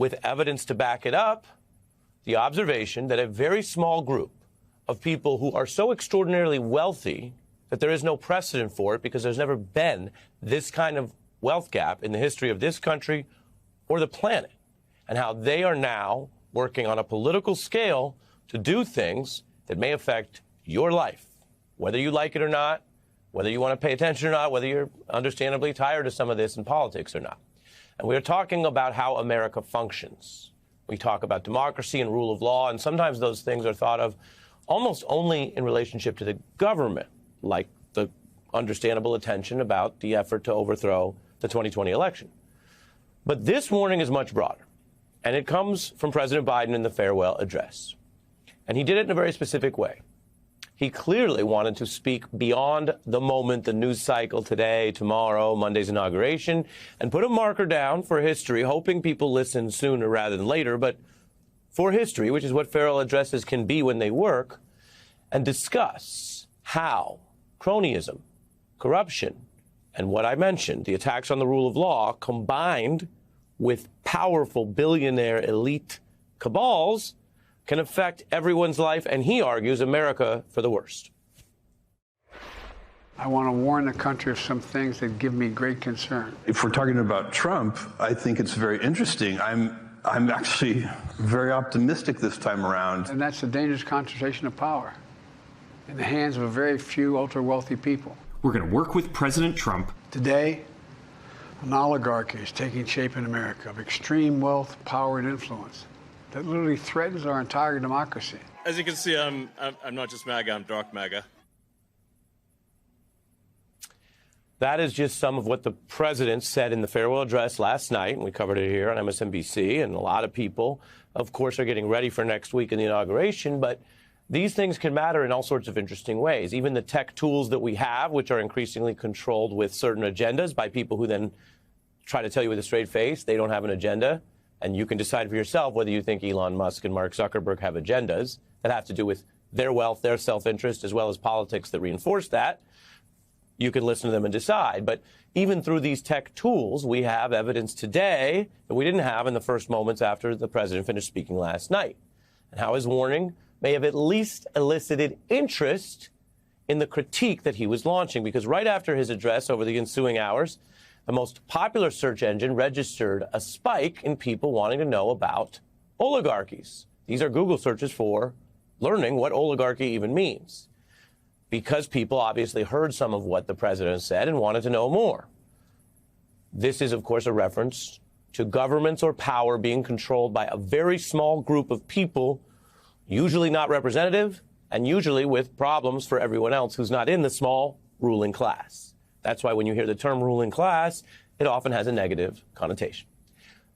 with evidence to back it up, the observation that a very small group of people who are so extraordinarily wealthy that there is no precedent for it because there's never been this kind of wealth gap in the history of this country or the planet, and how they are now working on a political scale to do things that may affect your life, whether you like it or not, whether you want to pay attention or not, whether you're understandably tired of some of this in politics or not. And we're talking about how America functions. We talk about democracy and rule of law, and sometimes those things are thought of almost only in relationship to the government, like the understandable attention about the effort to overthrow the 2020 election. But this warning is much broader, and it comes from President Biden in the farewell address. And he did it in a very specific way. He clearly wanted to speak beyond the moment, the news cycle today, tomorrow, Monday's inauguration, and put a marker down for history, hoping people listen sooner rather than later, but for history, which is what farewell addresses can be when they work, and discuss how cronyism, corruption, and what I mentioned, the attacks on the rule of law, combined with powerful billionaire elite cabals, can affect everyone's life, and he argues America for the worst. I want to warn the country of some things that give me great concern. If we're talking about Trump, I think it's very interesting. I'm actually very optimistic this time around. And that's a dangerous concentration of power in the hands of a very few ultra-wealthy people. We're going to work with President Trump. Today, an oligarchy is taking shape in America of extreme wealth, power, and influence that literally threatens our entire democracy. As you can see, I'm not just MAGA, I'm dark MAGA. That is just some of what the president said in the farewell address last night, and we covered it here on MSNBC, and a lot of people, of course, are getting ready for next week in the inauguration, but these things can matter in all sorts of interesting ways. Even the tech tools that we have, which are increasingly controlled with certain agendas by people who then try to tell you with a straight face they don't have an agenda, and you can decide for yourself whether you think Elon Musk and Mark Zuckerberg have agendas that have to do with their wealth, their self-interest, as well as politics that reinforce that. You can listen to them and decide. But even through these tech tools, we have evidence today that we didn't have in the first moments after the president finished speaking last night, and how his warning may have at least elicited interest in the critique that he was launching, because right after his address over the ensuing hours, the most popular search engine registered a spike in people wanting to know about oligarchies. These are Google searches for learning what oligarchy even means, because people obviously heard some of what the president said and wanted to know more. This is, of course, a reference to governments or power being controlled by a very small group of people, usually not representative, and usually with problems for everyone else who's not in the small ruling class. That's why when you hear the term ruling class, it often has a negative connotation.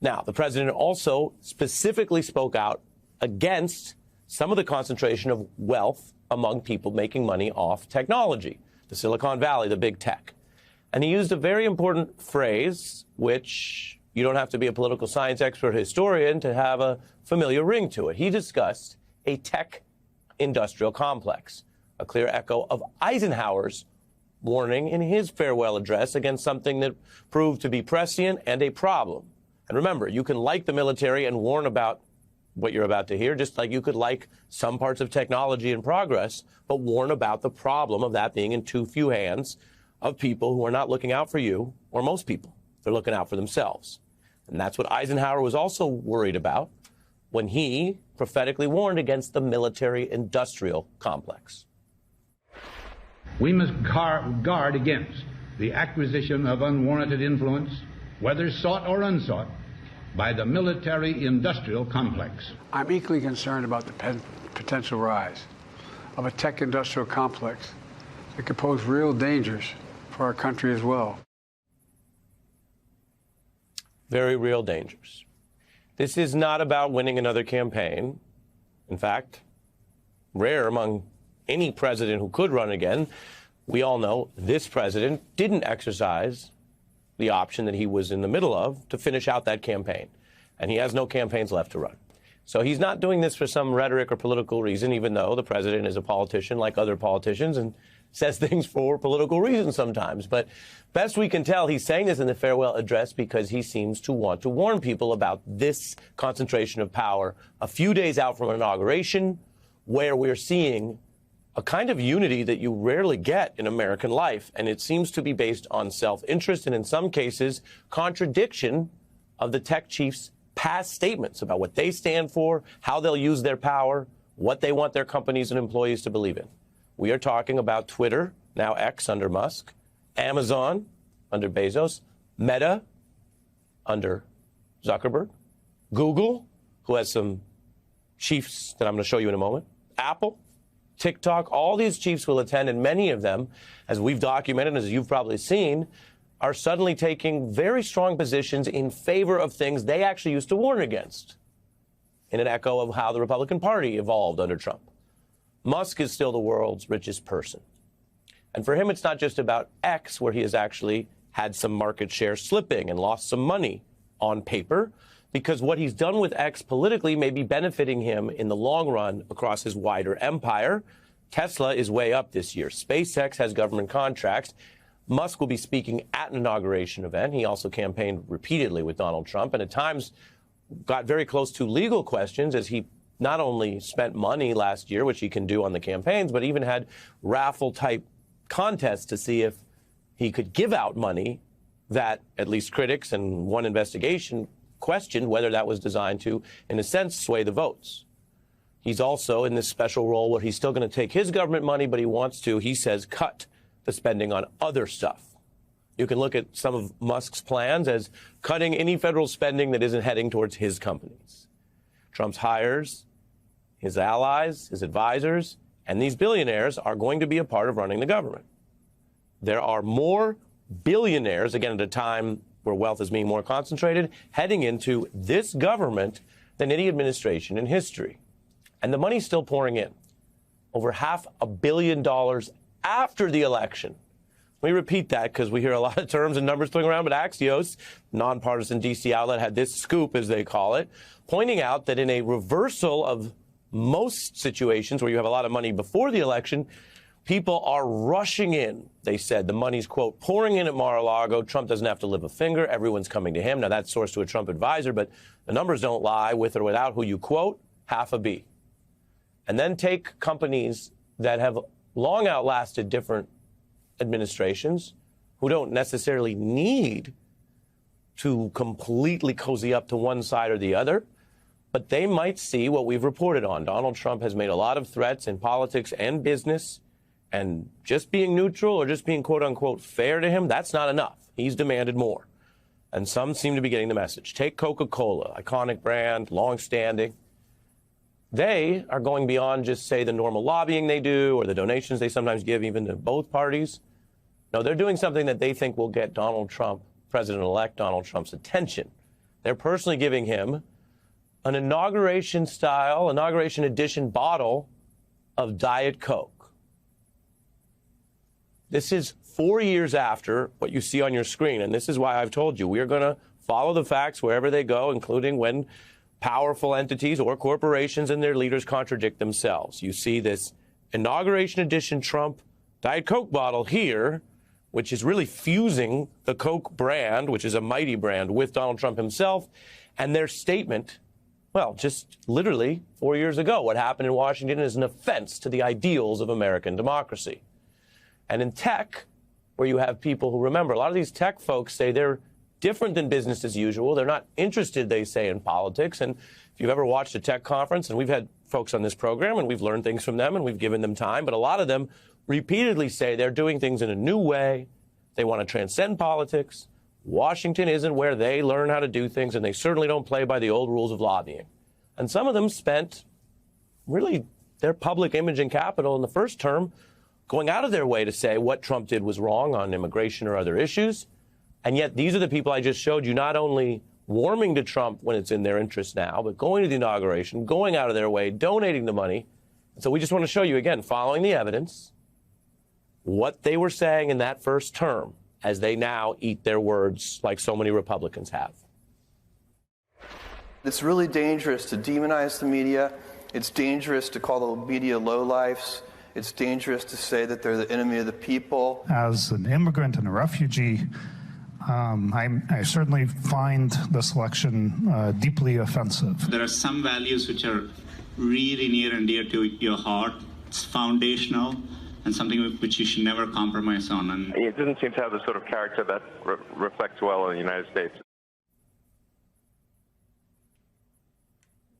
Now, the president also specifically spoke out against some of the concentration of wealth among people making money off technology, the Silicon Valley, the big tech. And he used a very important phrase, which you don't have to be a political science expert or historian to have a familiar ring to it. He discussed a tech industrial complex, a clear echo of Eisenhower's warning in his farewell address against something that proved to be prescient and a problem. And remember, you can like the military and warn about what you're about to hear, just like you could like some parts of technology and progress, but warn about the problem of that being in too few hands of people who are not looking out for you, or most people. They're looking out for themselves. And that's what Eisenhower was also worried about when he prophetically warned against the military-industrial complex. We must guard against the acquisition of unwarranted influence, whether sought or unsought, by the military-industrial complex. I'm equally concerned about the potential rise of a tech-industrial complex that could pose real dangers for our country as well. Very real dangers. This is not about winning another campaign. In fact, rare among any president who could run again. We all know this president didn't exercise the option that he was in the middle of to finish out that campaign. And he has no campaigns left to run. So he's not doing this for some rhetoric or political reason, even though the president is a politician like other politicians and says things for political reasons sometimes. But best we can tell, he's saying this in the farewell address because he seems to want to warn people about this concentration of power a few days out from an inauguration where we're seeing a kind of unity that you rarely get in American life. And it seems to be based on self-interest and, in some cases, contradiction of the tech chiefs' past statements about what they stand for, how they'll use their power, what they want their companies and employees to believe in. We are talking about Twitter, now X under Musk, Amazon under Bezos, Meta under Zuckerberg, Google, who has some chiefs that I'm going to show you in a moment, Apple, TikTok. All these chiefs will attend, and many of them, as we've documented, as you've probably seen, are suddenly taking very strong positions in favor of things they actually used to warn against, in an echo of how the Republican Party evolved under Trump. Musk is still the world's richest person. And for him, it's not just about X, where he has actually had some market share slipping and lost some money on paper, because what he's done with X politically may be benefiting him in the long run across his wider empire. Tesla is way up this year. SpaceX has government contracts. Musk will be speaking at an inauguration event. He also campaigned repeatedly with Donald Trump and at times got very close to legal questions, as he not only spent money last year, which he can do on the campaigns, but even had raffle-type contests to see if he could give out money that at least critics and one investigation questioned whether that was designed to, in a sense, sway the votes. He's also in this special role where he's still going to take his government money, but he wants to, he says, cut the spending on other stuff. You can look at some of Musk's plans as cutting any federal spending that isn't heading towards his companies. Trump's hires, his allies, his advisors, and these billionaires are going to be a part of running the government. There are more billionaires, again, at a time where wealth is being more concentrated, heading into this government than any administration in history. And the money's still pouring in. Over $500 million after the election. Let me repeat that because we hear a lot of terms and numbers throwing around, but Axios, nonpartisan DC outlet, had this scoop, as they call it, pointing out that in a reversal of most situations where you have a lot of money before the election, people are rushing in. They said the money's, quote, pouring in at Mar-a-Lago. Trump doesn't have to lift a finger. Everyone's coming to him. Now, that's sourced to a Trump advisor, but the numbers don't lie, with or without who you quote, $500 million. And then take companies that have long outlasted different administrations, who don't necessarily need to completely cozy up to one side or the other, but they might see what we've reported on. Donald Trump has made a lot of threats in politics and business, and just being neutral or just being, quote unquote, fair to him, that's not enough. He's demanded more. And some seem to be getting the message. Take Coca-Cola, iconic brand, long-standing. They are going beyond just, say, the normal lobbying they do or the donations they sometimes give even to both parties. No, they're doing something that they think will get Donald Trump, President-elect Donald Trump's attention. They're personally giving him an inauguration edition bottle of Diet Coke. This is 4 years after what you see on your screen, and this is why I've told you we are going to follow the facts wherever they go, including when powerful entities or corporations and their leaders contradict themselves. You see this inauguration edition Trump Diet Coke bottle here, which is really fusing the Coke brand, which is a mighty brand, with Donald Trump himself, and their statement, well, just literally 4 years ago, what happened in Washington is an offense to the ideals of American democracy. And in tech, where you have people who, remember, a lot of these tech folks say they're different than business as usual. They're not interested, they say, in politics. And if you've ever watched a tech conference, and we've had folks on this program, and we've learned things from them, and we've given them time, but a lot of them repeatedly say they're doing things in a new way. They want to transcend politics. Washington isn't where they learn how to do things, and they certainly don't play by the old rules of lobbying. And some of them spent really their public image and capital in the first term going out of their way to say what Trump did was wrong on immigration or other issues. And yet these are the people I just showed you, not only warming to Trump when it's in their interest now, but going to the inauguration, going out of their way, donating the money. And so we just want to show you, again, following the evidence, what they were saying in that first term as they now eat their words like so many Republicans have. It's really dangerous to demonize the media. It's dangerous to call the media lowlifes. It's dangerous to say that they're the enemy of the people. As an immigrant and a refugee, I certainly find the selection deeply offensive. There are some values which are really near and dear to your heart. It's foundational and something which you should never compromise on. And it doesn't seem to have the sort of character that reflects well in the United States.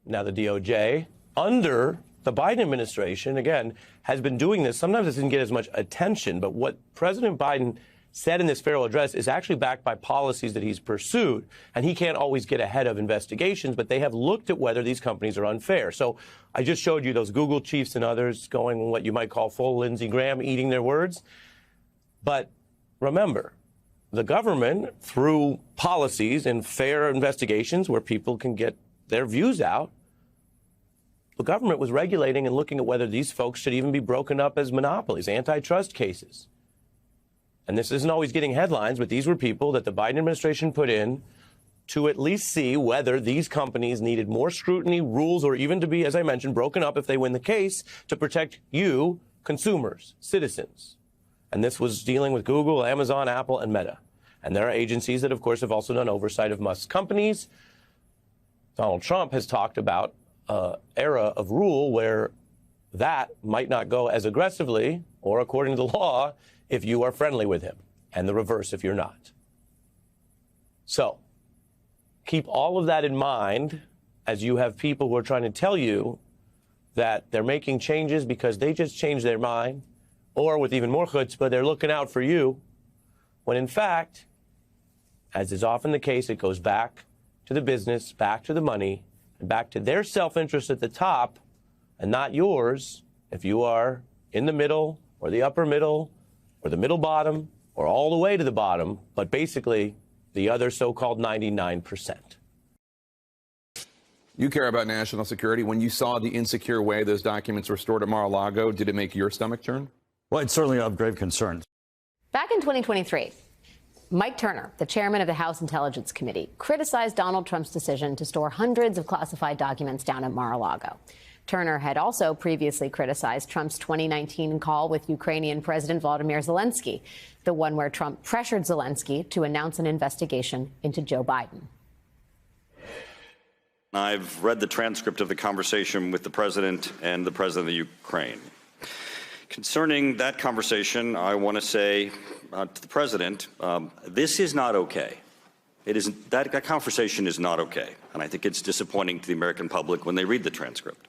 Now, the DOJ, under the Biden administration, again, has been doing this. Sometimes it doesn't get as much attention, but what President Biden said in this farewell address is actually backed by policies that he's pursued. And he can't always get ahead of investigations, but they have looked at whether these companies are unfair. So I just showed you those Google chiefs and others going what you might call full Lindsey Graham, eating their words. But remember, the government, through policies and fair investigations where people can get their views out, the government was regulating and looking at whether these folks should even be broken up as monopolies, antitrust cases. And this isn't always getting headlines, but these were people that the Biden administration put in to at least see whether these companies needed more scrutiny, rules, or even to be, as I mentioned, broken up if they win the case to protect you, consumers, citizens. And this was dealing with Google, Amazon, Apple, and Meta. And there are agencies that, of course, have also done oversight of Musk's companies. Donald Trump has talked about an era of rule where that might not go as aggressively or according to the law if you are friendly with him, and the reverse if you're not. So keep all of that in mind as you have people who are trying to tell you that they're making changes because they just changed their mind, or with even more chutzpah, they're looking out for you, when in fact, as is often the case, it goes back to the business, back to the money, and back to their self-interest at the top, and not yours if you are in the middle or the upper middle or the middle bottom or all the way to the bottom, but basically the other so-called 99%. You care about national security. When you saw the insecure way those documents were stored at Mar-a-Lago, did it make your stomach turn? Well, it's certainly of grave concern. Back in 2023, Mike Turner, the chairman of the House Intelligence Committee, criticized Donald Trump's decision to store hundreds of classified documents down at Mar-a-Lago. Turner had also previously criticized Trump's 2019 call with Ukrainian President Volodymyr Zelensky, the one where Trump pressured Zelensky to announce an investigation into Joe Biden. I've read the transcript of the conversation with the president and the president of Ukraine. Concerning that conversation, I want to say to the president, this is not okay. That conversation is not okay, and I think it's disappointing to the American public when they read the transcript.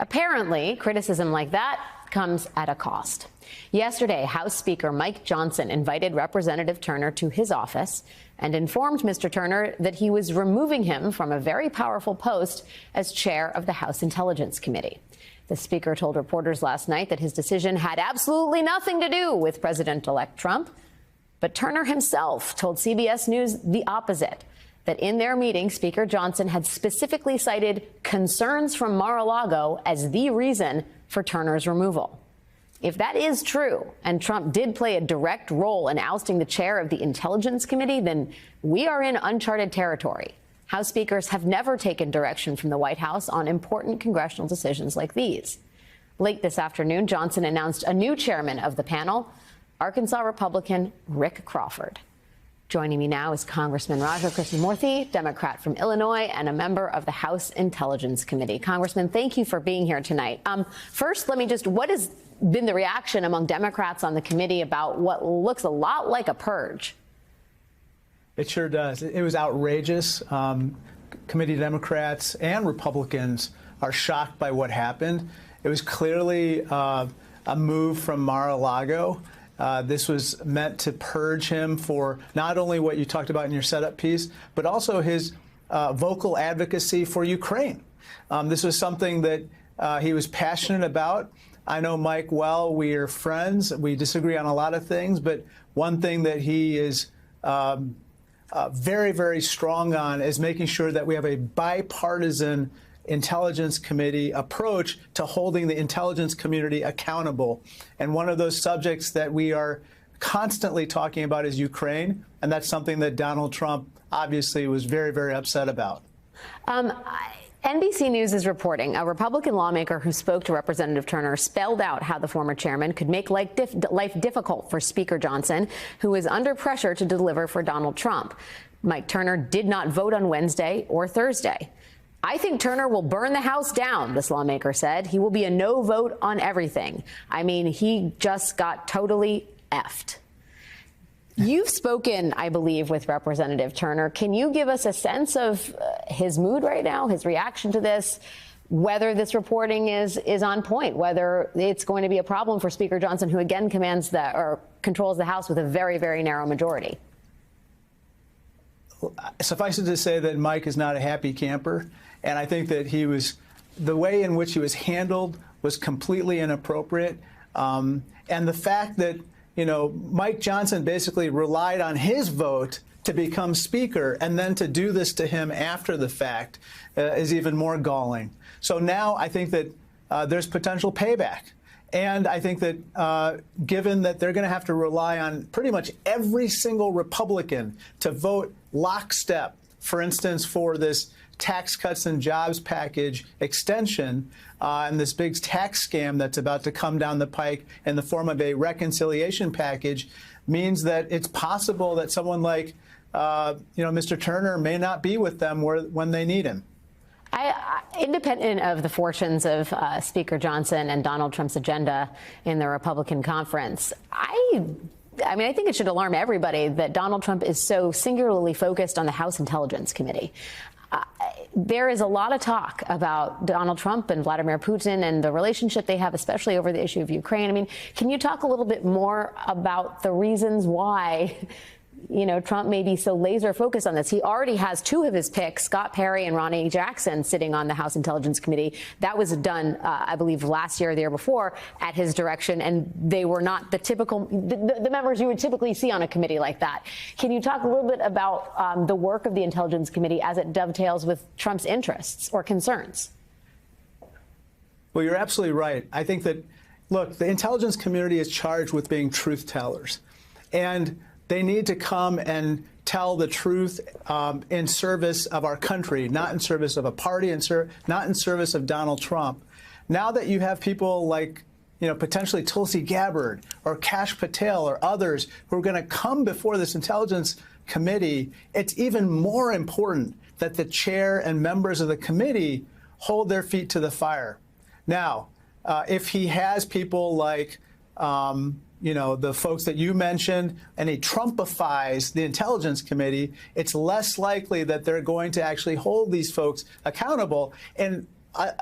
Apparently, criticism like that comes at a cost. Yesterday, House Speaker Mike Johnson invited Representative Turner to his office and informed Mr. Turner that he was removing him from a very powerful post as chair of the House Intelligence Committee. The speaker told reporters last night that his decision had absolutely nothing to do with President-elect Trump. But Turner himself told CBS News the opposite, that in their meeting, Speaker Johnson had specifically cited concerns from Mar-a-Lago as the reason for Turner's removal. If that is true, and Trump did play a direct role in ousting the chair of the Intelligence Committee, then we are in uncharted territory. House speakers have never taken direction from the White House on important congressional decisions like these. Late this afternoon, Johnson announced a new chairman of the panel, Arkansas Republican Rick Crawford. Joining me now is Congressman Raja Krishnamoorthi, Democrat from Illinois and a member of the House Intelligence Committee. Congressman, thank you for being here tonight. First, what has been the reaction among Democrats on the committee about what looks a lot like a purge? It sure does. It was outrageous. Committee Democrats and Republicans are shocked by what happened. It was clearly a move from Mar-a-Lago. This was meant to purge him for not only what you talked about in your setup piece, but also his vocal advocacy for Ukraine. This was something that he was passionate about. I know Mike well. We are friends. We disagree on a lot of things, but one thing that he is very, very strong on is making sure that we have a bipartisan Intelligence Committee approach to holding the intelligence community accountable. And one of those subjects that we are constantly talking about is Ukraine, and that's something that Donald Trump obviously was very, very upset about. NBC News is reporting a Republican lawmaker who spoke to Representative Turner spelled out how the former chairman could make life difficult for Speaker Johnson, who is under pressure to deliver for Donald Trump. Mike Turner did not vote on Wednesday or Thursday. I think Turner will burn the House down, this lawmaker said. He will be a no vote on everything. I mean, he just got totally effed. You've spoken, I believe, with Representative Turner. Can you give us a sense of his mood right now, his reaction to this, whether this reporting is on point, whether it's going to be a problem for Speaker Johnson, who again controls the House with a very, very narrow majority? Suffice it to say that Mike is not a happy camper, and I think that the way in which he was handled was completely inappropriate. And the fact that Mike Johnson basically relied on his vote to become Speaker and then to do this to him after the fact is even more galling. So now I think that there's potential payback. And I think that given that they're going to have to rely on pretty much every single Republican to vote lockstep, for instance, for this tax cuts and jobs package extension and this big tax scam that's about to come down the pike in the form of a reconciliation package, means that it's possible that someone like, Mr. Turner may not be with them when they need him. Independent of the fortunes of Speaker Johnson and Donald Trump's agenda in the Republican conference, I think it should alarm everybody that Donald Trump is so singularly focused on the House Intelligence Committee. There is a lot of talk about Donald Trump and Vladimir Putin and the relationship they have, especially over the issue of Ukraine. I mean, can you talk a little bit more about the reasons why Trump may be so laser focused on this? He already has two of his picks, Scott Perry and Ronny Jackson, sitting on the House Intelligence Committee. That was done, I believe, last year or the year before at his direction, and they were not the typical, the members you would typically see on a committee like that. Can you talk a little bit about the work of the Intelligence Committee as it dovetails with Trump's interests or concerns? Well, you're absolutely right. I think that, look, the intelligence community is charged with being truth tellers. And they need to come and tell the truth in service of our country, not in service of a party, not in service of Donald Trump. Now that you have people like, potentially Tulsi Gabbard or Kash Patel or others who are going to come before this Intelligence Committee, it's even more important that the chair and members of the committee hold their feet to the fire. Now, if he has people like the folks that you mentioned, and he Trumpifies the Intelligence Committee, it's less likely that they're going to actually hold these folks accountable. And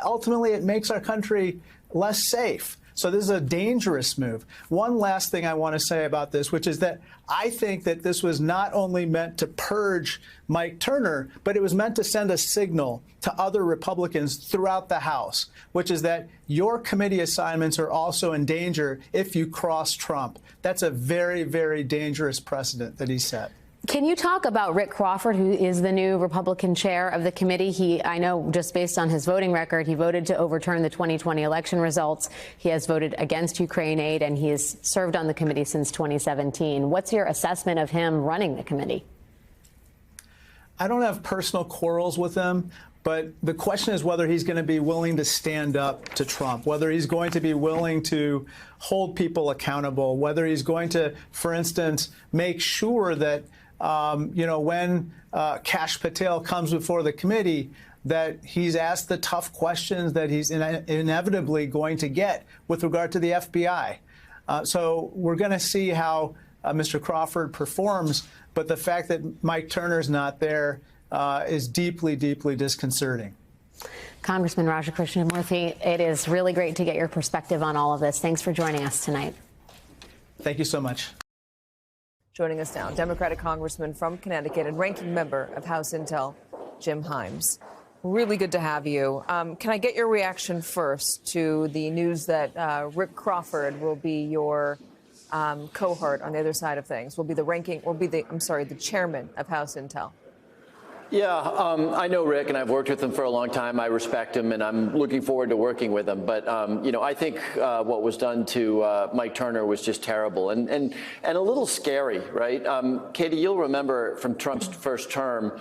ultimately, it makes our country less safe. So this is a dangerous move. One last thing I want to say about this, which is that I think that this was not only meant to purge Mike Turner, but it was meant to send a signal to other Republicans throughout the House, which is that your committee assignments are also in danger if you cross Trump. That's a very, very dangerous precedent that he set. Can you talk about Rick Crawford, who is the new Republican chair of the committee? I know just based on his voting record, he voted to overturn the 2020 election results. He has voted against Ukraine aid, and he has served on the committee since 2017. What's your assessment of him running the committee? I don't have personal quarrels with him, but the question is whether he's going to be willing to stand up to Trump, whether he's going to be willing to hold people accountable, whether he's going to, for instance, make sure that when Kash Patel comes before the committee, that he's asked the tough questions that he's inevitably going to get with regard to the FBI. So we're going to see how Mr. Crawford performs, but the fact that Mike Turner's not there is deeply, deeply disconcerting. Congressman Raja Krishnamoorthi, it is really great to get your perspective on all of this. Thanks for joining us tonight. Thank you so much. Joining us now, Democratic Congressman from Connecticut and ranking member of House Intel, Jim Himes. Really good to have you. Can I get your reaction first to the news that Rick Crawford will be your cohort on the other side of things? Will be the chairman of House Intel. Yeah, I know Rick, and I've worked with him for a long time. I respect him, and I'm looking forward to working with him. But, I think what was done to Mike Turner was just terrible and a little scary, right? Katie, you'll remember from Trump's first term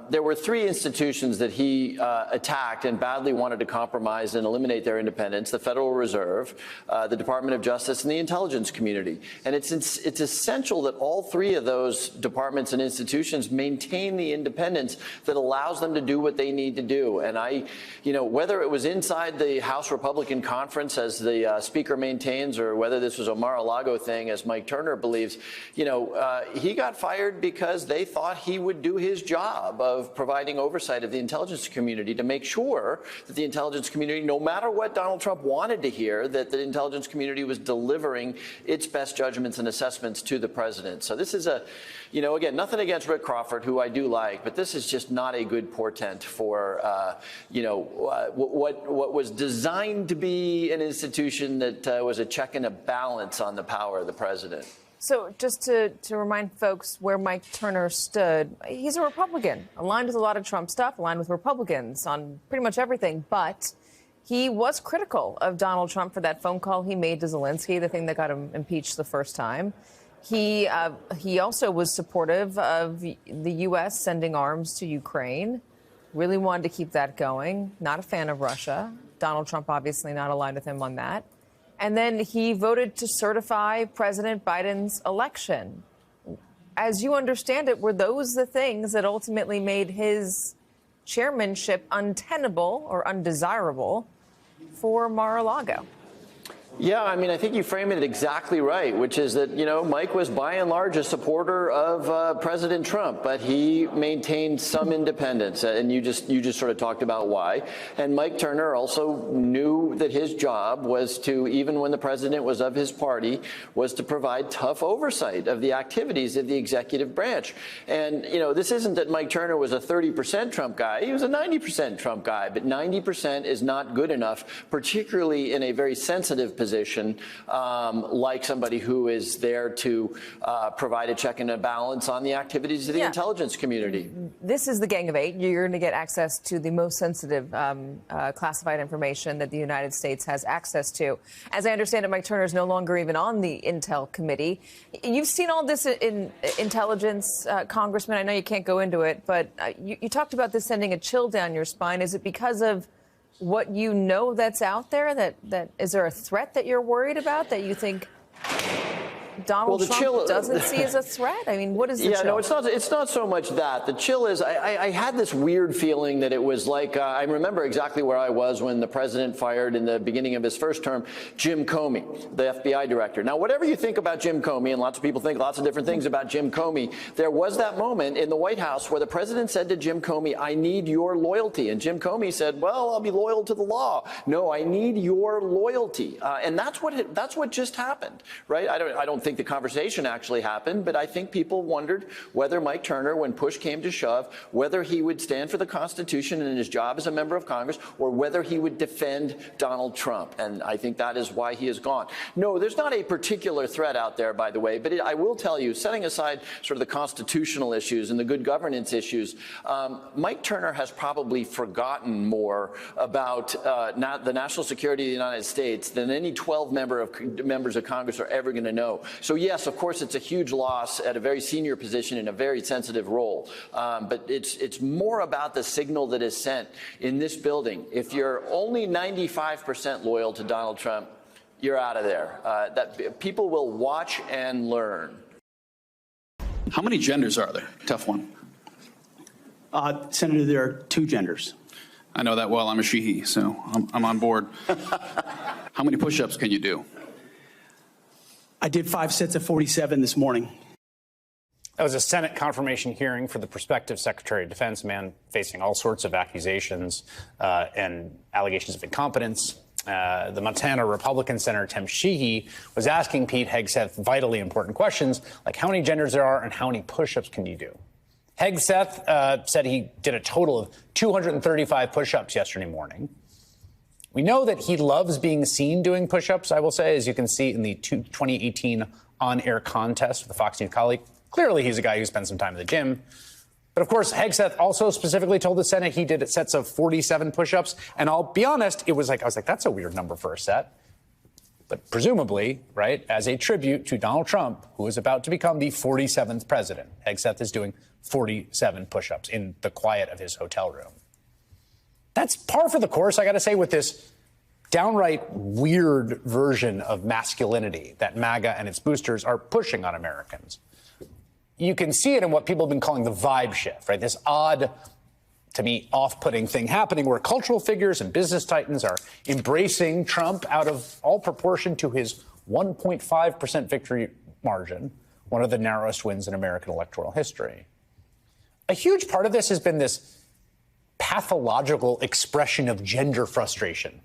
there were three institutions that he attacked and badly wanted to compromise and eliminate their independence: the Federal Reserve, the Department of Justice, and the intelligence community. And it's essential that all three of those departments and institutions maintain the independence that allows them to do what they need to do. And whether it was inside the House Republican Conference, as the Speaker maintains, or whether this was a Mar-a-Lago thing, as Mike Turner believes, he got fired because they thought he would do his job of providing oversight of the intelligence community to make sure that the intelligence community, no matter what Donald Trump wanted to hear, that the intelligence community was delivering its best judgments and assessments to the president. So this is again, nothing against Rick Crawford, who I do like, but this is just not a good portent for, what was designed to be an institution that was a check and a balance on the power of the president. So just to remind folks where Mike Turner stood, he's a Republican, aligned with a lot of Trump stuff, aligned with Republicans on pretty much everything. But he was critical of Donald Trump for that phone call he made to Zelensky, the thing that got him impeached the first time. He also was supportive of the U.S. sending arms to Ukraine, really wanted to keep that going, not a fan of Russia. Donald Trump obviously not aligned with him on that. And then he voted to certify President Biden's election. As you understand it, were those the things that ultimately made his chairmanship untenable or undesirable for Mar-a-Lago? Yeah, I mean, I think you frame it exactly right, which is that, Mike was by and large a supporter of President Trump, but he maintained some independence. And you just sort of talked about why. And Mike Turner also knew that his job was to, even when the president was of his party, was to provide tough oversight of the activities of the executive branch. And, this isn't that Mike Turner was a 30% Trump guy. He was a 90% Trump guy, but 90% is not good enough, particularly in a very sensitive position, like somebody who is there to provide a check and a balance on the activities of the intelligence community. This is the Gang of Eight. You're going to get access to the most sensitive classified information that the United States has access to. As I understand it, Mike Turner is no longer even on the Intel Committee. You've seen all this in intelligence, Congressman. I know you can't go into it, but you talked about this sending a chill down your spine. Is it because of what you know that's out there? That is there a threat that you're worried about that you think Donald Trump doesn't see as a threat? I mean, what is the chill? No, it's not so much that. The chill is, I had this weird feeling that it was like, I remember exactly where I was when the president fired in the beginning of his first term Jim Comey, the FBI director. Now, whatever you think about Jim Comey, and lots of people think lots of different things about Jim Comey, there was that moment in the White House where the president said to Jim Comey, "I need your loyalty." And Jim Comey said, "Well, I'll be loyal to the law." No, I need your loyalty. And that's what just happened, right? I don't think the conversation actually happened, but I think people wondered whether Mike Turner, when push came to shove, whether he would stand for the Constitution and his job as a member of Congress, or whether he would defend Donald Trump. And I think that is why he is gone. No, there's not a particular threat out there, by the way, but I will tell you, setting aside sort of the constitutional issues and the good governance issues, Mike Turner has probably forgotten more about the national security of the United States than any 12 members of Congress are ever going to know. So yes, of course, it's a huge loss at a very senior position in a very sensitive role. But it's more about the signal that is sent in this building. If you're only 95% loyal to Donald Trump, you're out of there. That people will watch and learn. How many genders are there? Tough one. Senator, there are two genders. I know that well. I'm a she-he, so I'm on board. How many push-ups can you do? I did 5 sets of 47 this morning. That was a Senate confirmation hearing for the prospective Secretary of Defense, a man facing all sorts of accusations and allegations of incompetence. The Montana Republican Senator Tim Sheehy was asking Pete Hegseth vitally important questions like how many genders there are and how many push-ups can you do. Hegseth said he did a total of 235 push-ups yesterday morning. We know that he loves being seen doing push-ups, I will say, as you can see in the 2018 on-air contest with a Fox News colleague. Clearly, he's a guy who spends some time in the gym. But, of course, Hegseth also specifically told the Senate he did sets of 47 push-ups. And I'll be honest, I was like, that's a weird number for a set. but presumably, right, as a tribute to Donald Trump, who is about to become the 47th president. Hegseth is doing 47 push-ups in the quiet of his hotel room. That's par for the course, I got to say, with this downright weird version of masculinity that MAGA and its boosters are pushing on Americans. You can see it in what people have been calling the vibe shift, right? This odd, to me, off-putting thing happening where cultural figures and business titans are embracing Trump out of all proportion to his 1.5% victory margin, one of the narrowest wins in American electoral history. A huge part of this has been this pathological expression of gender frustration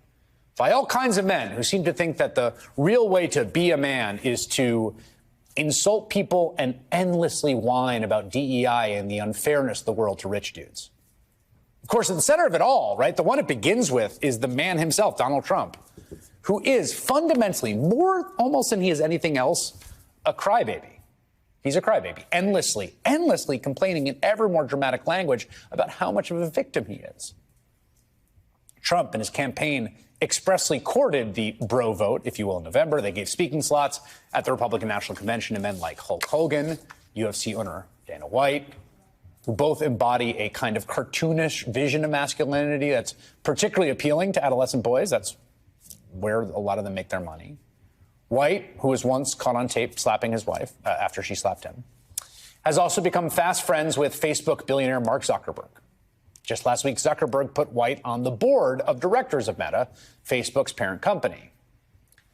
by all kinds of men who seem to think that the real way to be a man is to insult people and endlessly whine about DEI and the unfairness of the world to rich dudes. Of course, at the center of it all, right, the one it begins with is the man himself, Donald Trump, who is fundamentally, more almost than he is anything else, a crybaby. He's a crybaby, endlessly complaining in ever more dramatic language about how much of a victim he is. Trump and his campaign expressly courted the bro vote, if you will, in November. They gave speaking slots at the Republican National Convention to men like Hulk Hogan, UFC owner Dana White, who both embody a kind of cartoonish vision of masculinity that's particularly appealing to adolescent boys. That's where a lot of them make their money. White, who was once caught on tape slapping his wife after she slapped him, has also become fast friends with Facebook billionaire Mark Zuckerberg. Just last week, Zuckerberg put White on the board of directors of Meta, Facebook's parent company.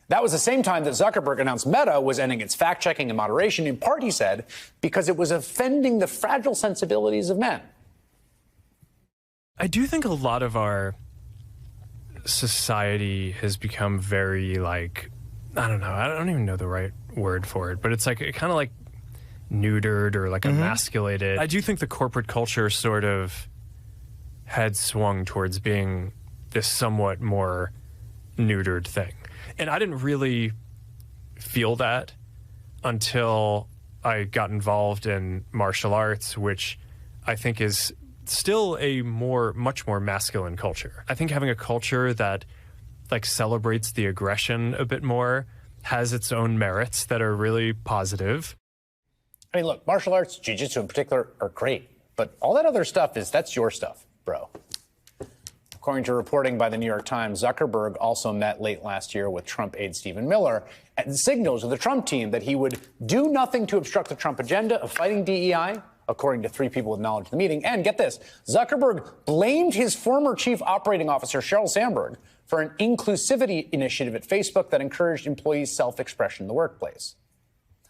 That was the same time that Zuckerberg announced Meta was ending its fact-checking and moderation, in part, he said, because it was offending the fragile sensibilities of men. I do think a lot of our society has become very, like, I don't know, I don't even know the right word for it, but it's like kind of like neutered or like emasculated. I do think the corporate culture sort of had swung towards being this somewhat more neutered thing. And I didn't really feel that until I got involved in martial arts, which I think is still a much more masculine culture. I think having a culture that like celebrates the aggression a bit more has its own merits that are really positive. I mean, look, martial arts, jiu-jitsu in particular, are great, but all that other stuff that's your stuff, bro. According to reporting by the New York Times, Zuckerberg also met late last year with Trump aide Stephen Miller and signals of the Trump team that he would do nothing to obstruct the Trump agenda of fighting DEI, according to three people with knowledge of the meeting. And get this, Zuckerberg blamed his former chief operating officer, Sheryl Sandberg, for an inclusivity initiative at Facebook that encouraged employees' self-expression in the workplace.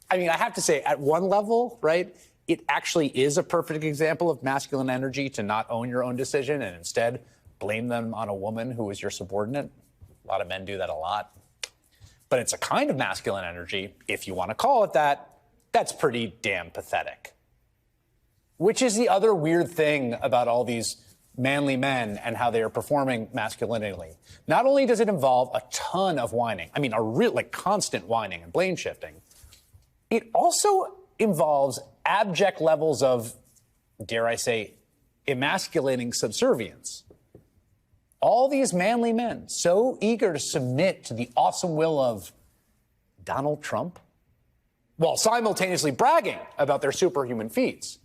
I mean, I have to say, at one level, right, it actually is a perfect example of masculine energy to not own your own decision and instead blame them on a woman who is your subordinate. A lot of men do that a lot. But it's a kind of masculine energy, if you want to call it that, that's pretty damn pathetic. Which is the other weird thing about all these manly men and how they are performing masculinely. Not only does it involve a ton of whining, I mean, a real, like, constant whining and blame shifting, it also involves abject levels of, dare I say, emasculating subservience. All these manly men so eager to submit to the awesome will of Donald Trump, while simultaneously bragging about their superhuman feats,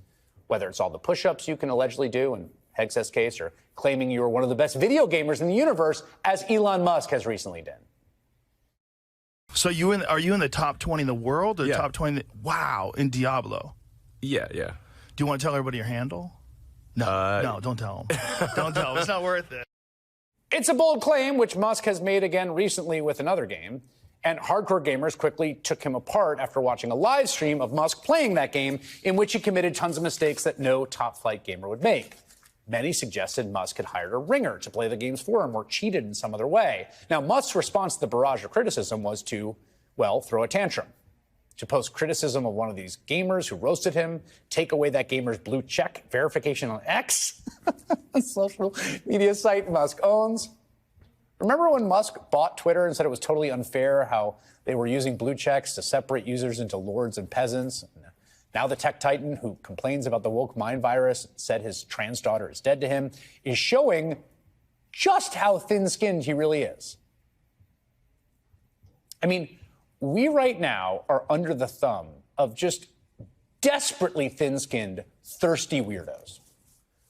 whether it's all the push-ups you can allegedly do in Hegseth's case or claiming you are one of the best video gamers in the universe, as Elon Musk has recently done. So are you in the top 20 in the world or top 20? Wow, in Diablo. Yeah. Do you want to tell everybody your handle? No, don't tell them. Don't tell them. It's not worth it. It's a bold claim, which Musk has made again recently with another game. And hardcore gamers quickly took him apart after watching a live stream of Musk playing that game, in which he committed tons of mistakes that no top-flight gamer would make. Many suggested Musk had hired a ringer to play the games for him or cheated in some other way. Now, Musk's response to the barrage of criticism was to, well, throw a tantrum, to post criticism of one of these gamers who roasted him, take away that gamer's blue check verification on X, a social media site Musk owns. Remember when Musk bought Twitter and said it was totally unfair how they were using blue checks to separate users into lords and peasants? Now the tech titan who complains about the woke mind virus, said his trans daughter is dead to him, is showing just how thin-skinned he really is. I mean, we right now are under the thumb of just desperately thin-skinned, thirsty weirdos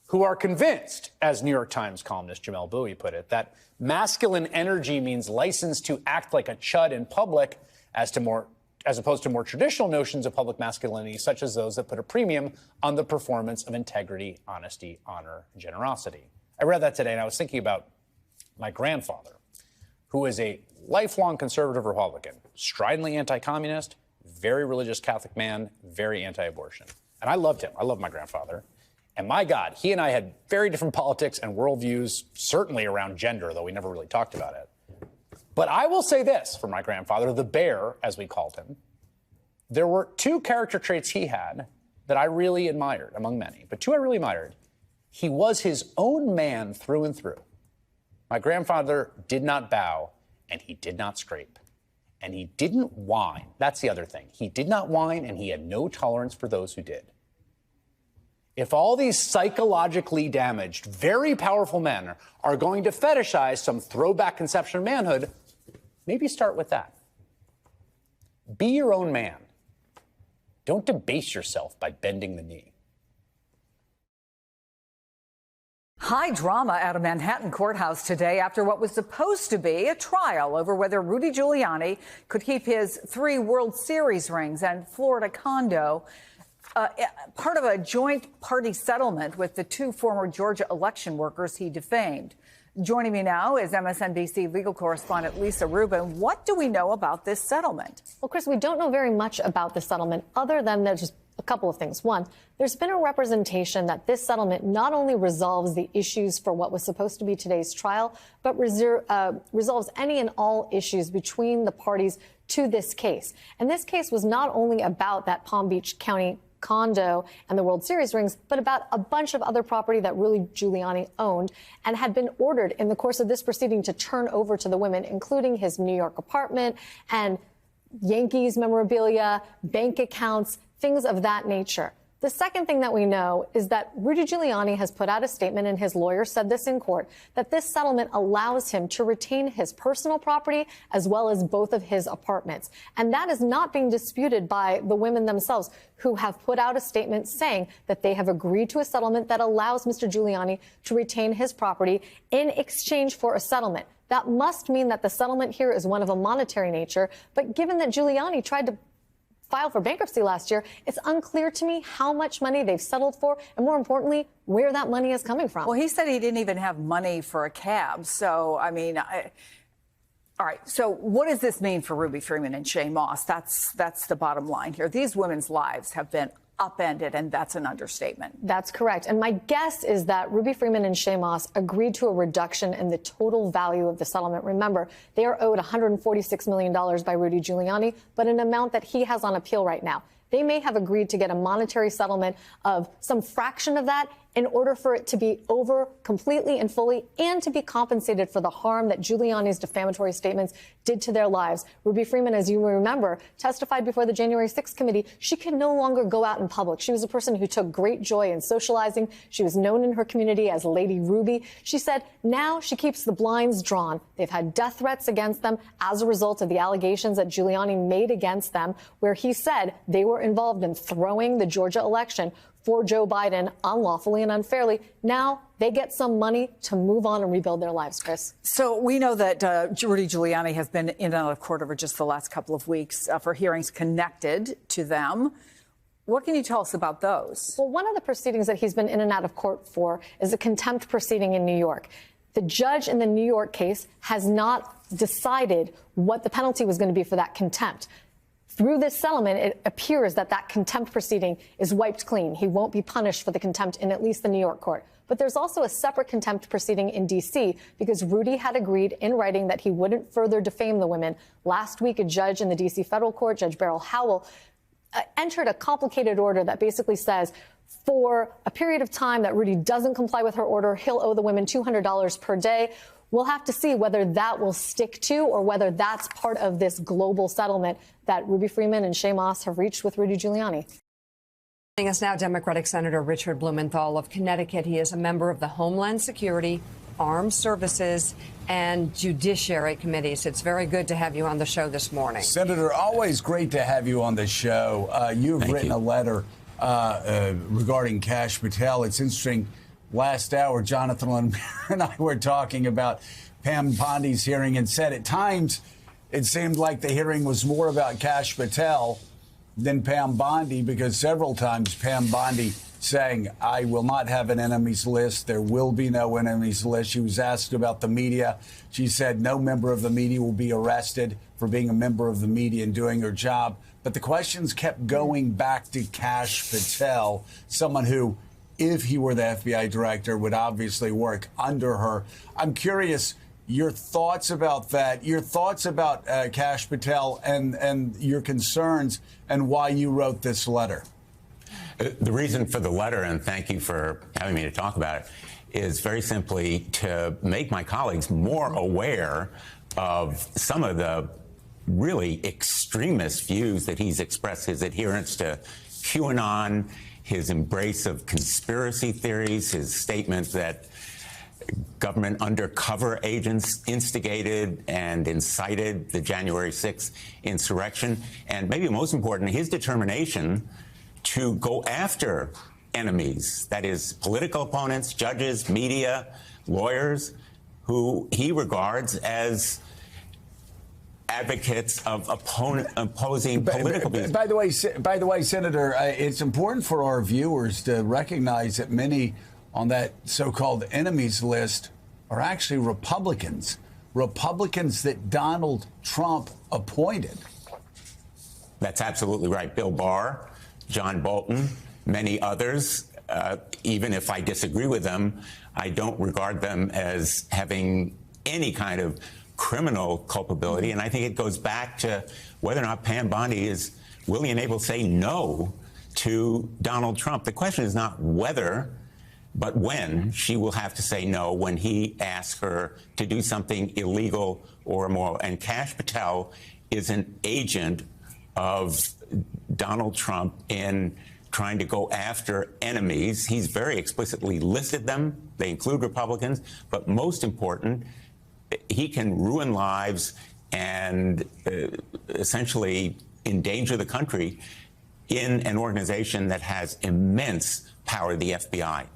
who are convinced, as New York Times columnist Jamel Bowie put it, that masculine energy means license to act like a chud in public as opposed to more traditional notions of public masculinity, such as those that put a premium on the performance of integrity, honesty, honor, and generosity. I read that today, and I was thinking about my grandfather, who is a lifelong conservative Republican, stridently anti-communist, very religious Catholic man, very anti-abortion. And I loved him. I loved my grandfather. And my God, he and I had very different politics and worldviews, certainly around gender, though we never really talked about it. But I will say this for my grandfather, the bear, as we called him. There were two character traits he had that I really admired, among many, but two I really admired. He was his own man through and through. My grandfather did not bow, and he did not scrape. And he didn't whine. That's the other thing. He did not whine, and he had no tolerance for those who did. If all these psychologically damaged, very powerful men are going to fetishize some throwback conception of manhood, maybe start with that. Be your own man. Don't debase yourself by bending the knee. High drama at a Manhattan courthouse today after what was supposed to be a trial over whether Rudy Giuliani could keep his 3 World Series rings and Florida condo, part of a joint party settlement with the 2 former Georgia election workers he defamed. Joining me now is MSNBC legal correspondent Lisa Rubin. What do we know about this settlement? Well, Chris, we don't know very much about the settlement other than there's just a couple of things. One, there's been a representation that this settlement not only resolves the issues for what was supposed to be today's trial, but resolves any and all issues between the parties to this case. And this case was not only about that Palm Beach County condo and the World Series rings, but about a bunch of other property that Rudy Giuliani owned and had been ordered in the course of this proceeding to turn over to the women, including his New York apartment and Yankees memorabilia, bank accounts, things of that nature. The second thing that we know is that Rudy Giuliani has put out a statement, and his lawyer said this in court, that this settlement allows him to retain his personal property as well as both of his apartments. And that is not being disputed by the women themselves, who have put out a statement saying that they have agreed to a settlement that allows Mr. Giuliani to retain his property in exchange for a settlement. That must mean that the settlement here is one of a monetary nature. But given that Giuliani tried to file for bankruptcy last year, it's unclear to me how much money they've settled for, and more importantly, where that money is coming from. Well, he said he didn't even have money for a cab. So, I mean, all right. So what does this mean for Ruby Freeman and Shaye Moss? That's the bottom line here. These women's lives have been upended, and that's an understatement. That's correct. And my guess is that Ruby Freeman and Shaye Moss agreed to a reduction in the total value of the settlement. Remember, they are owed $146 million by Rudy Giuliani, but an amount that he has on appeal right now. They may have agreed to get a monetary settlement of some fraction of that in order for it to be over completely and fully and to be compensated for the harm that Giuliani's defamatory statements did to their lives. Ruby Freeman, as you remember, testified before the January 6th committee. She could no longer go out in public. She was a person who took great joy in socializing. She was known in her community as Lady Ruby. She said now she keeps the blinds drawn. They've had death threats against them as a result of the allegations that Giuliani made against them, where he said they were involved in throwing the Georgia election for Joe Biden unlawfully and unfairly. Now they get some money to move on and rebuild their lives, Chris. So we know that Rudy Giuliani has been in and out of court over just the last couple of weeks for hearings connected to them. What can you tell us about those? Well, one of the proceedings that he's been in and out of court for is a contempt proceeding in New York. The judge in the New York case has not decided what the penalty was going to be for that contempt. Through this settlement, it appears that that contempt proceeding is wiped clean. He won't be punished for the contempt in at least the New York court. But there's also a separate contempt proceeding in D.C. because Rudy had agreed in writing that he wouldn't further defame the women. Last week, a judge in the D.C. federal court, Judge Beryl Howell, entered a complicated order that basically says for a period of time that Rudy doesn't comply with her order, he'll owe the women $200 per day. We'll have to see whether that will stick to or whether that's part of this global settlement that Ruby Freeman and Shaye Moss have reached with Rudy Giuliani. Joining us now, Democratic Senator Richard Blumenthal of Connecticut. He is a member of the Homeland Security Armed Services and Judiciary Committees. It's very good to have you on the show this morning. Senator, always great to have you on the show. You've written a letter regarding Kash Patel. It's interesting. Last hour, Jonathan and I were talking about Pam Bondi's hearing and said at times it seemed like the hearing was more about Kash Patel than Pam Bondi, because several times Pam Bondi saying, I will not have an enemies list. There will be no enemies list. She was asked about the media. She said no member of the media will be arrested for being a member of the media and doing her job. But the questions kept going back to Kash Patel, someone who, if he were the FBI director, would obviously work under her. I'm curious your thoughts about that, your thoughts about Kash Patel and your concerns and why you wrote this letter. The reason for the letter, and thank you for having me to talk about it, is very simply to make my colleagues more aware of some of the really extremist views that he's expressed, his adherence to QAnon, his embrace of conspiracy theories, his statement that government undercover agents instigated and incited the January 6th insurrection, and maybe most important, his determination to go after enemies, that is, political opponents, judges, media, lawyers, who he regards as advocates of opposing political views. By the way, Senator, it's important for our viewers to recognize that many on that so-called enemies list are actually Republicans that Donald Trump appointed. That's absolutely right. Bill Barr, John Bolton, many others. Even if I disagree with them, I don't regard them as having any kind of criminal culpability. And I think it goes back to whether or not Pam Bondi is willing and able to say no to Donald Trump. The question is not whether, but when she will have to say no when he asks her to do something illegal or immoral. And Kash Patel is an agent of Donald Trump in trying to go after enemies. He's very explicitly listed them. They include Republicans. But most important, he can ruin lives and essentially endanger the country in an organization that has immense power, the FBI.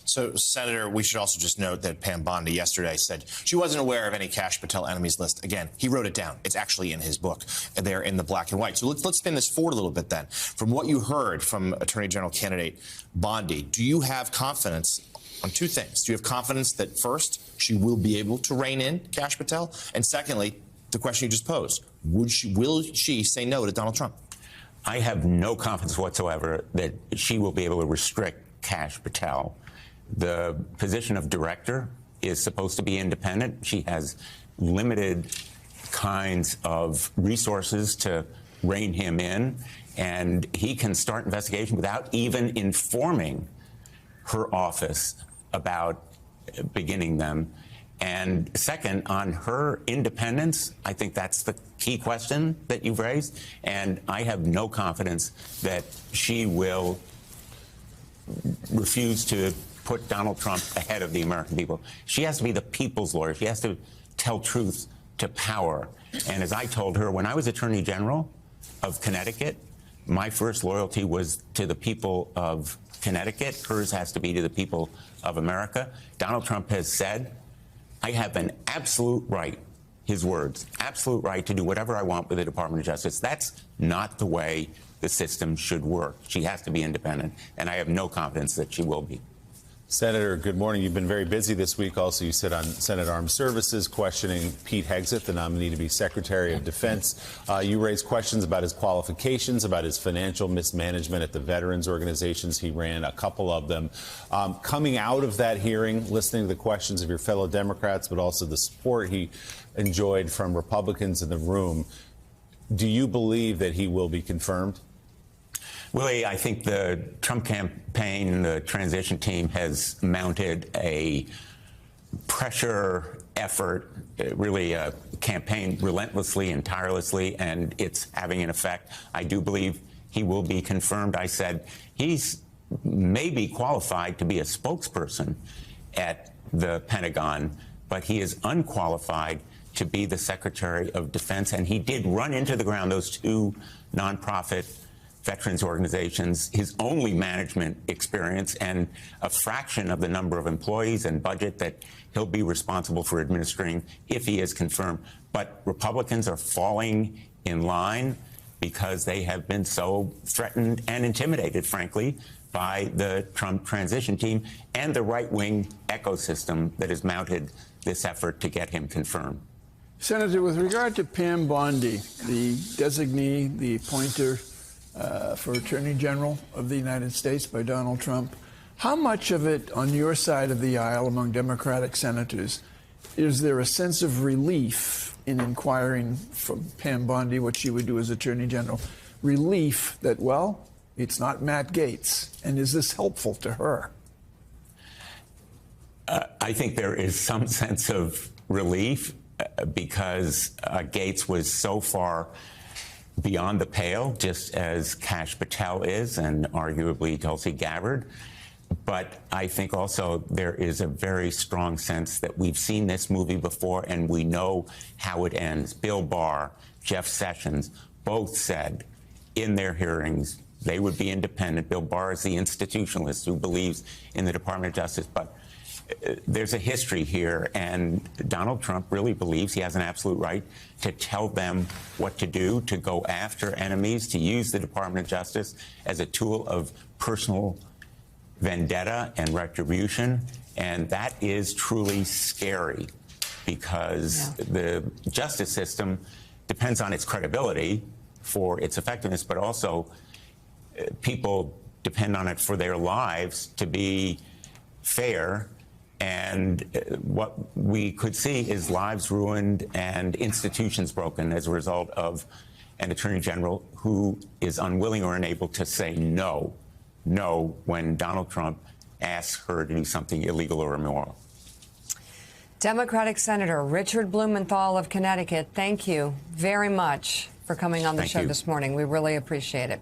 So, Senator, we should also just note that Pam Bondi yesterday said she wasn't aware of any Kash Patel enemies list. Again, he wrote it down. It's actually in his book. There in the black and white. So let's spin this forward a little bit then. From what you heard from Attorney General candidate Bondi, do you have confidence on two things? Do you have confidence that, first, she will be able to rein in Kash Patel? And secondly, the question you just posed, will she say no to Donald Trump? I have no confidence whatsoever that she will be able to restrict Kash Patel. The position of director is supposed to be independent. She has limited kinds of resources to rein him in, and he can start investigation without even informing her office about beginning them. And second, on her independence, I think that's the key question that you've raised, and I have no confidence that she will refuse to put Donald Trump ahead of the American people. She has to be the people's lawyer. She has to tell truth to power. And as I told her, when I was Attorney General of Connecticut, my first loyalty was to the people of Connecticut. Hers has to be to the people of America. Donald Trump has said, I have an absolute right, his words, absolute right to do whatever I want with the Department of Justice. That's not the way the system should work. She has to be independent, and I have no confidence that she will be. Senator, good morning. You've been very busy this week. Also, you sit on Senate Armed Services questioning Pete Hegseth, the nominee to be Secretary of Defense. You raised questions about his qualifications, about his financial mismanagement at the veterans organizations he ran, a couple of them. Coming out of that hearing, listening to the questions of your fellow Democrats, but also the support he enjoyed from Republicans in the room, do you believe that he will be confirmed? Willie, I think the Trump campaign, the transition team has mounted a pressure effort, really a campaign relentlessly and tirelessly, and it's having an effect. I do believe he will be confirmed. I said he's maybe qualified to be a spokesperson at the Pentagon, but he is unqualified to be the Secretary of Defense. And he did run into the ground those two nonprofit veterans organizations, his only management experience, and a fraction of the number of employees and budget that he'll be responsible for administering if he is confirmed. But Republicans are falling in line because they have been so threatened and intimidated, frankly, by the Trump transition team and the right-wing ecosystem that has mounted this effort to get him confirmed. Senator, with regard to Pam Bondi, the designee, the appointer for Attorney General of the United States by Donald Trump, how much of it on your side of the aisle among Democratic senators is there a sense of relief in inquiring from Pam Bondi what she would do as Attorney General? Relief that, well, it's not Matt Gaetz. And is this helpful to her? I think there is some sense of relief because Gaetz was so far beyond the pale, just as Kash Patel is, and arguably Tulsi Gabbard. But I think also there is a very strong sense that we've seen this movie before and we know how it ends. Bill Barr, Jeff Sessions, both said in their hearings they would be independent. Bill Barr is the institutionalist who believes in the Department of Justice. But there's a history here, and Donald Trump really believes he has an absolute right to tell them what to do, to go after enemies, to use the Department of Justice as a tool of personal vendetta and retribution. And that is truly scary because the justice system depends on its credibility for its effectiveness, but also people depend on it for their lives to be fair. And what we could see is lives ruined and institutions broken as a result of an Attorney General who is unwilling or unable to say no when Donald Trump asks her to do something illegal or immoral. Democratic Senator Richard Blumenthal of Connecticut, thank you very much for coming on the show this morning. We really appreciate it.